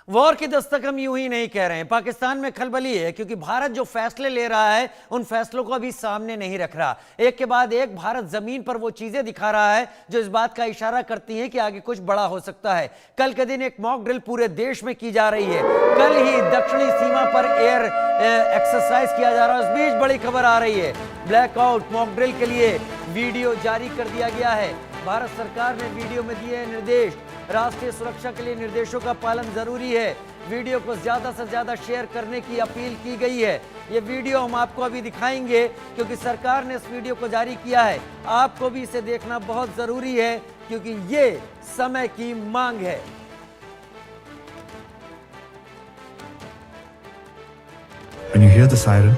War की दस्तक हम यूं ही नहीं कह रहे हैं। पाकिस्तान में खलबली है क्योंकि भारत जो फैसले ले रहा है उन फैसलों को अभी सामने नहीं रख रहा। एक के बाद एक भारत जमीन पर वो चीजें दिखा रहा है जो इस बात का इशारा करती हैं कि आगे कुछ बड़ा हो सकता है। कल के दिन एक मॉक ड्रिल पूरे देश में की जा रही है। कल ही दक्षिणी सीमा पर एयर एक्सरसाइज किया जा रहा है। उस बीच बड़ी खबर आ रही है, ब्लैकआउट मॉक ड्रिल के लिए वीडियो जारी कर दिया गया है। भारत सरकार ने वीडियो में दिए निर्देश, राष्ट्रीय सुरक्षा के लिए निर्देशों का पालन जरूरी है। वीडियो को ज्यादा से ज्यादा शेयर करने की अपील की गई है। ये वीडियो हम आपको अभी दिखाएंगे क्योंकि सरकार ने इस वीडियो को जारी किया है। आपको भी इसे देखना बहुत जरूरी है क्योंकि ये समय की मांग है। When you hear the siren,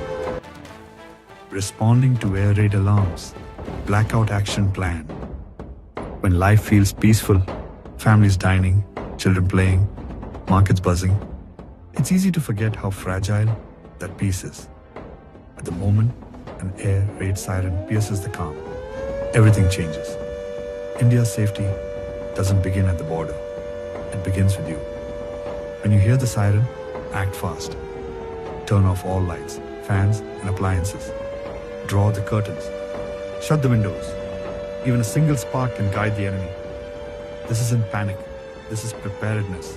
responding to air raid alarms, blackout action plan. When life feels peaceful, families dining, children playing, markets buzzing, it's easy to forget how fragile that peace is. At the moment an air raid siren pierces the calm, everything changes. India's safety doesn't begin at the border. It begins with you. When you hear the siren, act fast. Turn off all lights, fans and appliances. Draw the curtains. Shut the windows. Even a single spark can guide the enemy. This isn't panic. This is preparedness.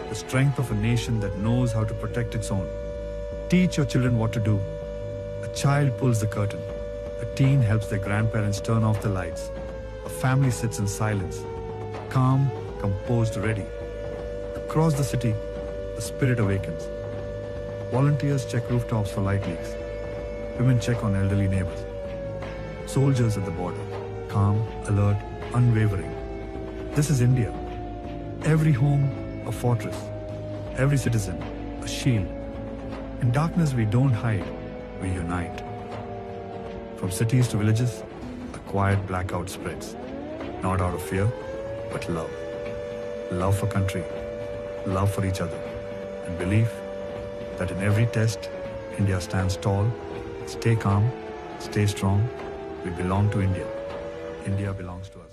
The strength of a nation that knows how to protect its own. Teach your children what to do. A child pulls the curtain. A teen helps their grandparents turn off the lights. A family sits in silence, calm, composed, ready. Across the city, the spirit awakens. Volunteers check rooftops for light leaks. Women check on elderly neighbors. Soldiers at the border, calm, alert, unwavering. This is India. Every home, a fortress. Every citizen, a shield. In darkness, we don't hide, we unite. From cities to villages, a quiet blackout spreads. Not out of fear, but love. Love for country, love for each other, and belief that in every test, India stands tall. Stay calm, stay strong. We belong to India. India belongs to us.